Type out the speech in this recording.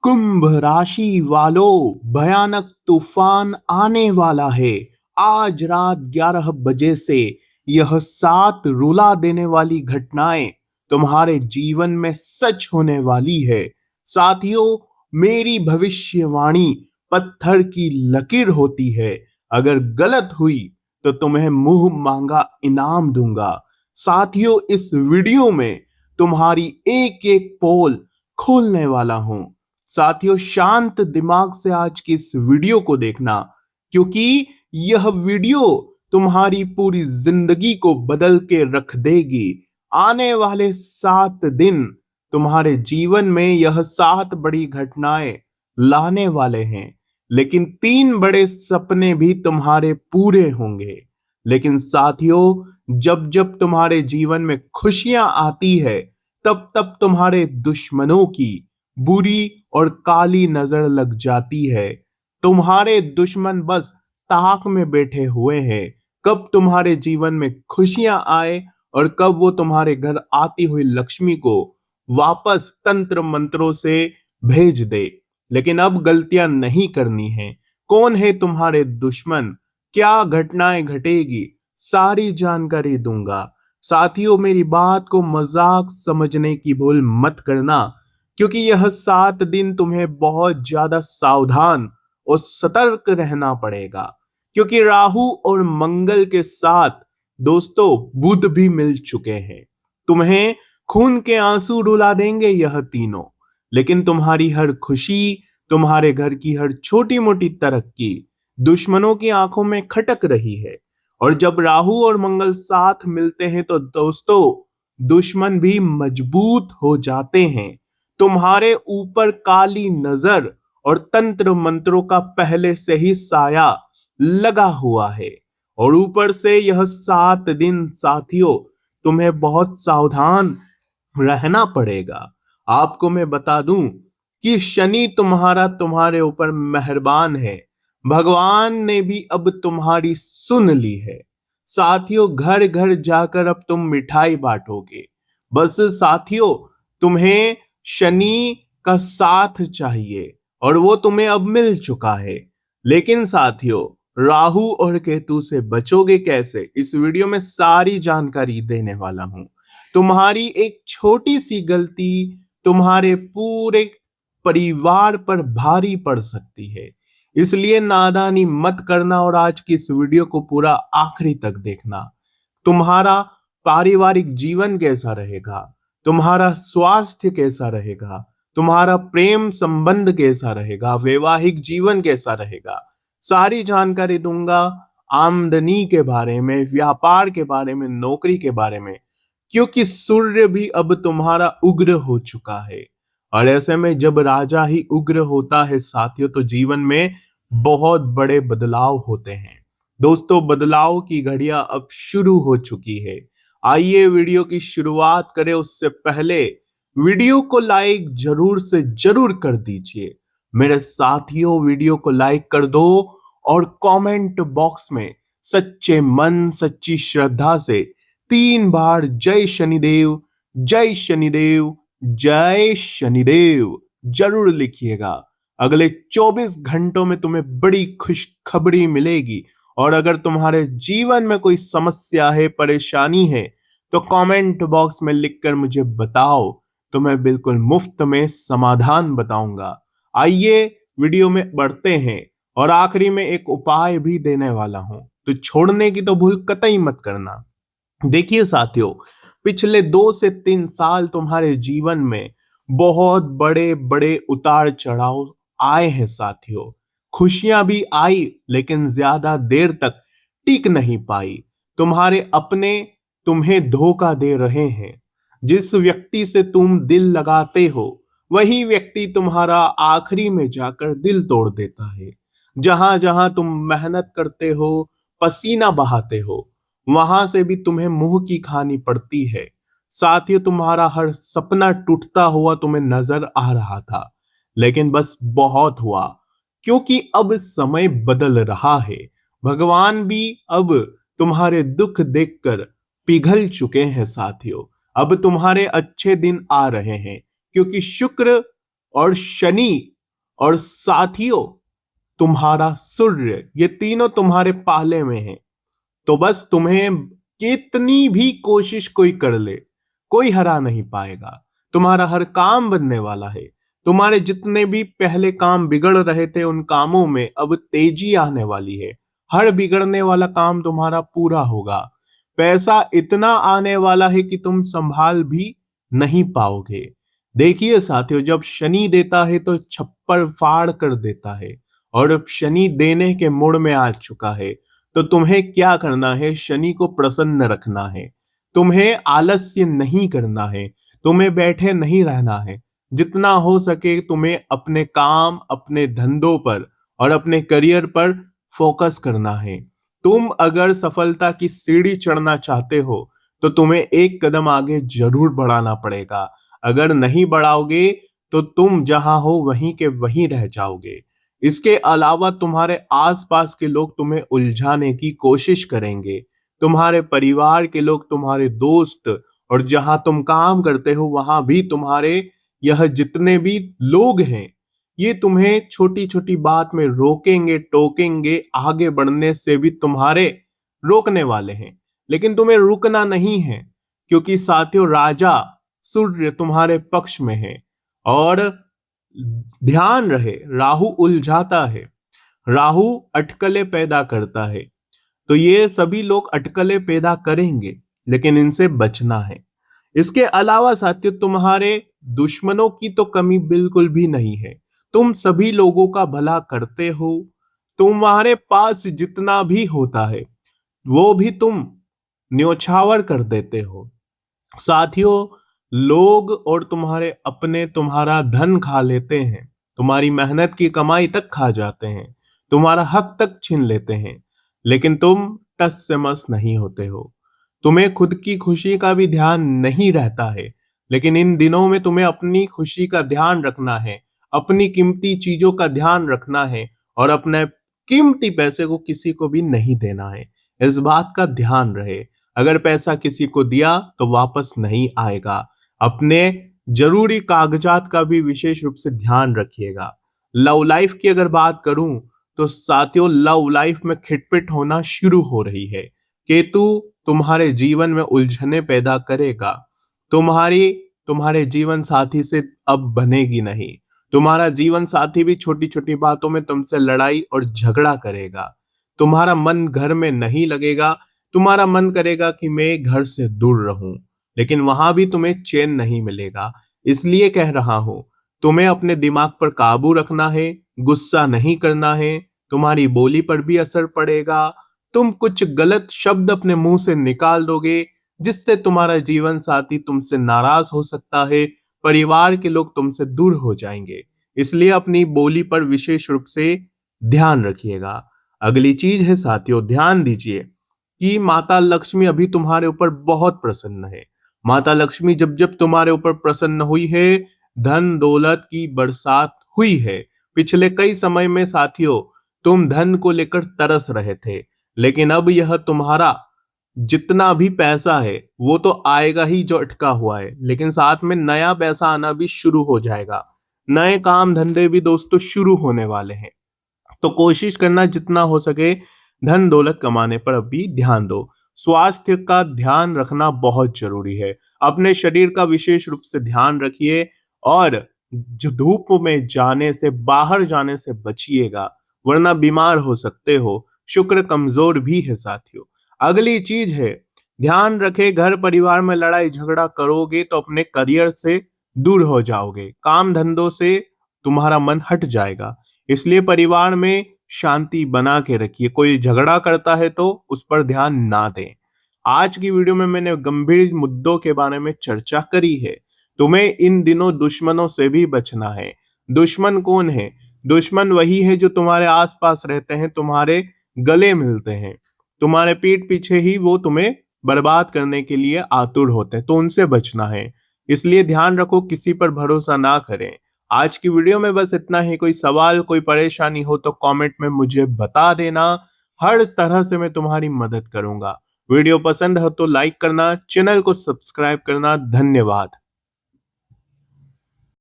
कुंभ राशि वालों, भयानक तूफान आने वाला है। आज रात 11 बजे से यह 7 रुला देने वाली घटनाएं तुम्हारे जीवन में सच होने वाली है। साथियों, मेरी भविष्यवाणी पत्थर की लकीर होती है। अगर गलत हुई तो तुम्हें मुंह मांगा इनाम दूंगा। साथियों, इस वीडियो में तुम्हारी एक एक पोल खोलने वाला हूं। साथियों, शांत दिमाग से आज की इस वीडियो को देखना, क्योंकि यह वीडियो तुम्हारी पूरी जिंदगी को बदल के रख देगी। आने वाले 7 दिन तुम्हारे जीवन में यह 7 बड़ी घटनाएं लाने वाले हैं, लेकिन 3 बड़े सपने भी तुम्हारे पूरे होंगे। लेकिन साथियों, जब जब तुम्हारे जीवन में खुशियां आती है, तब तब तुम्हारे दुश्मनों की बुरी और काली नजर लग जाती है। तुम्हारे दुश्मन बस ताक में बैठे हुए हैं, कब तुम्हारे जीवन में खुशियां आए और कब वो तुम्हारे घर आती हुई लक्ष्मी को वापस तंत्र मंत्रों से भेज दे। लेकिन अब गलतियां नहीं करनी है। कौन है तुम्हारे दुश्मन, क्या घटनाएं घटेगी, सारी जानकारी दूंगा। साथियों, मेरी बात को मजाक समझने की भूल मत करना, क्योंकि यह 7 दिन तुम्हें बहुत ज्यादा सावधान और सतर्क रहना पड़ेगा। क्योंकि राहु और मंगल के साथ दोस्तों बुध भी मिल चुके हैं। तुम्हें खून के आंसू रुला देंगे यह तीनों, लेकिन तुम्हारी हर खुशी, तुम्हारे घर की हर छोटी मोटी तरक्की दुश्मनों की आंखों में खटक रही है। और जब राहु और मंगल साथ मिलते हैं तो दोस्तों दुश्मन भी मजबूत हो जाते हैं। तुम्हारे ऊपर काली नजर और तंत्र मंत्रों का पहले से ही साया लगा हुआ है। और ऊपर से यह 7 दिन साथियों तुम्हें बहुत सावधान रहना पड़ेगा। आपको मैं बता दूं कि शनि तुम्हारे ऊपर मेहरबान है। भगवान ने भी अब तुम्हारी सुन ली है। साथियों, घर घर जाकर अब तुम मिठाई बांटोगे। बस साथियों, तुम्हें शनि का साथ चाहिए और वो तुम्हें अब मिल चुका है। लेकिन साथियों, राहु और केतु से बचोगे कैसे, इस वीडियो में सारी जानकारी देने वाला हूं। तुम्हारी एक छोटी सी गलती तुम्हारे पूरे परिवार पर भारी पड़ सकती है। इसलिए नादानी मत करना और आज की इस वीडियो को पूरा आखिरी तक देखना। तुम्हारा पारिवारिक जीवन कैसा रहेगा, तुम्हारा स्वास्थ्य कैसा रहेगा, तुम्हारा प्रेम संबंध कैसा रहेगा, वैवाहिक जीवन कैसा रहेगा, सारी जानकारी दूंगा। आमदनी के बारे में, व्यापार के बारे में, नौकरी के बारे में, क्योंकि सूर्य भी अब तुम्हारा उग्र हो चुका है। और ऐसे में जब राजा ही उग्र होता है साथियों, तो जीवन में बहुत बड़े बदलाव होते हैं। दोस्तों, बदलाव की घड़ियां अब शुरू हो चुकी है। आइए वीडियो की शुरुआत करें। उससे पहले वीडियो को लाइक जरूर से जरूर कर दीजिए। मेरे साथियों, वीडियो को लाइक कर दो और कमेंट बॉक्स में सच्चे मन सच्ची श्रद्धा से 3 बार जय शनिदेव, जय शनिदेव, जय शनिदेव जरूर लिखिएगा। अगले 24 घंटों में तुम्हें बड़ी खुशखबरी मिलेगी। और अगर तुम्हारे जीवन में कोई समस्या है, परेशानी है, तो कमेंट बॉक्स में लिखकर मुझे बताओ। तो मैं बिल्कुल मुफ्त में समाधान बताऊंगा। आइए वीडियो में बढ़ते हैं और आखिरी में एक उपाय भी देने वाला हूं, तो छोड़ने की तो भूल कतई मत करना। देखिए साथियों, पिछले 2 से 3 साल तुम्हारे जीवन में बहुत बड़े बड़े उतार चढ़ाव आए हैं साथियों। खुशियां भी आई, लेकिन ज्यादा देर तक टिक नहीं पाई। तुम्हारे अपने तुम्हें धोखा दे रहे हैं। जिस व्यक्ति से तुम दिल लगाते हो, वही व्यक्ति तुम्हारा आखिरी में जाकर दिल तोड़ देता है। जहां जहां तुम मेहनत करते हो, पसीना बहाते हो, वहां से भी तुम्हें मुंह की खानी पड़ती है। साथियों, तुम्हारा हर सपना टूटता हुआ तुम्हें नजर आ रहा था, लेकिन बस बहुत हुआ, क्योंकि अब समय बदल रहा है। भगवान भी अब तुम्हारे दुख देखकर पिघल चुके हैं साथियों। अब तुम्हारे अच्छे दिन आ रहे हैं, क्योंकि शुक्र और शनि और साथियों तुम्हारा सूर्य, ये तीनों तुम्हारे पाले में है। तो बस तुम्हें कितनी भी कोशिश कोई कर ले, कोई हरा नहीं पाएगा। तुम्हारा हर काम बनने वाला है। तुम्हारे जितने भी पहले काम बिगड़ रहे थे उन कामों में अब तेजी आने वाली है। हर बिगड़ने वाला काम तुम्हारा पूरा होगा। पैसा इतना आने वाला है कि तुम संभाल भी नहीं पाओगे। देखिए साथियों, जब शनि देता है तो छप्पर फाड़ कर देता है, और अब शनि देने के मूड में आ चुका है। तो तुम्हें क्या करना है? शनि को प्रसन्न रखना है। तुम्हें आलस्य नहीं करना है। तुम्हें बैठे नहीं रहना है। जितना हो सके तुम्हें अपने काम, अपने धंधों पर और अपने करियर पर फोकस करना है। तुम अगर सफलता की सीढ़ी चढ़ना चाहते हो तो तुम्हें एक कदम आगे जरूर बढ़ाना पड़ेगा। अगर नहीं बढ़ाओगे तो तुम जहां हो वहीं के वहीं रह जाओगे। इसके अलावा तुम्हारे आसपास के लोग तुम्हें उलझाने की कोशिश करेंगे। तुम्हारे परिवार के लोग, तुम्हारे दोस्त, और जहां तुम काम करते हो वहां भी तुम्हारे यह जितने भी लोग हैं, ये तुम्हें छोटी छोटी बात में रोकेंगे, टोकेंगे, आगे बढ़ने से भी तुम्हारे रोकने वाले हैं। लेकिन तुम्हें रुकना नहीं है, क्योंकि साथियों राजा सूर्य तुम्हारे पक्ष में है। और ध्यान रहे, राहु उलझाता है, राहु अटकलें पैदा करता है। तो ये सभी लोग अटकलें पैदा करेंगे, लेकिन इनसे बचना है। इसके अलावा साथियों तुम्हारे दुश्मनों की तो कमी बिल्कुल भी नहीं है। तुम सभी लोगों का भला करते हो। तुम्हारे पास जितना भी होता है वो भी तुम न्योछावर कर देते हो। साथियों, लोग और तुम्हारे अपने तुम्हारा धन खा लेते हैं। तुम्हारी मेहनत की कमाई तक खा जाते हैं। तुम्हारा हक तक छीन लेते हैं। लेकिन तुम टस से मस नहीं होते हो। तुम्हें खुद की खुशी का भी ध्यान नहीं रहता है। लेकिन इन दिनों में तुम्हें अपनी खुशी का ध्यान रखना है, अपनी कीमती चीजों का ध्यान रखना है, और अपने कीमती पैसे को किसी को भी नहीं देना है। इस बात का ध्यान रहे। अगर पैसा किसी को दिया तो वापस नहीं आएगा। अपने जरूरी कागजात का भी विशेष रूप से ध्यान रखिएगा। लव लाइफ की अगर बात करूं तो साथियों लव लाइफ में खिटपिट होना शुरू हो रही है। केतु तुम्हारे जीवन में उलझने पैदा करेगा। तुम्हारी तुम्हारे जीवन साथी से अब बनेगी नहीं। तुम्हारा जीवन साथी भी छोटी छोटी बातों में तुमसे लड़ाई और झगड़ा करेगा। तुम्हारा मन घर में नहीं लगेगा। तुम्हारा मन करेगा कि मैं घर से दूर रहूं, लेकिन वहां भी तुम्हें चैन नहीं मिलेगा। इसलिए कह रहा हूं, तुम्हें अपने दिमाग पर काबू रखना है, गुस्सा नहीं करना है। तुम्हारी बोली पर भी असर पड़ेगा। तुम कुछ गलत शब्द अपने मुंह से निकाल दोगे, जिससे तुम्हारा जीवन साथी तुमसे नाराज हो सकता है। परिवार के लोग तुमसे दूर हो जाएंगे। इसलिए अपनी बोली पर विशेष रूप से ध्यान रखिएगा। अगली चीज है साथियों, ध्यान दीजिए कि माता लक्ष्मी अभी तुम्हारे ऊपर बहुत प्रसन्न है। माता लक्ष्मी जब जब तुम्हारे ऊपर प्रसन्न हुई है, धन दौलत की बरसात हुई है। पिछले कई समय में साथियों तुम धन को लेकर तरस रहे थे, लेकिन अब यह तुम्हारा जितना भी पैसा है वो तो आएगा ही जो अटका हुआ है, लेकिन साथ में नया पैसा आना भी शुरू हो जाएगा। नए काम धंधे भी दोस्तों शुरू होने वाले हैं। तो कोशिश करना जितना हो सके धन दौलत कमाने पर अभी ध्यान दो। स्वास्थ्य का ध्यान रखना बहुत जरूरी है। अपने शरीर का विशेष रूप से ध्यान रखिए, और जो धूप में जाने से, बाहर जाने से बचिएगा, वरना बीमार हो सकते हो। शुक्र कमजोर भी है साथियों। अगली चीज है, ध्यान रखे घर परिवार में लड़ाई झगड़ा करोगे तो अपने करियर से दूर हो जाओगे, काम धंधों से तुम्हारा मन हट जाएगा। इसलिए परिवार में शांति बना के रखिए। कोई झगड़ा करता है तो उस पर ध्यान ना दें। आज की वीडियो में मैंने गंभीर मुद्दों के बारे में चर्चा करी है। तुम्हें इन दिनों दुश्मनों से भी बचना है। दुश्मन कौन है? दुश्मन वही है जो तुम्हारे आसपास रहते हैं, तुम्हारे गले मिलते हैं, तुम्हारे पीठ पीछे ही वो तुम्हें बर्बाद करने के लिए आतुर होते हैं। तो उनसे बचना है। इसलिए ध्यान रखो, किसी पर भरोसा ना करें। आज की वीडियो में बस इतना ही। कोई सवाल, कोई परेशानी हो तो कमेंट में मुझे बता देना। हर तरह से मैं तुम्हारी मदद करूंगा। वीडियो पसंद हो तो लाइक करना, चैनल को सब्सक्राइब करना। धन्यवाद।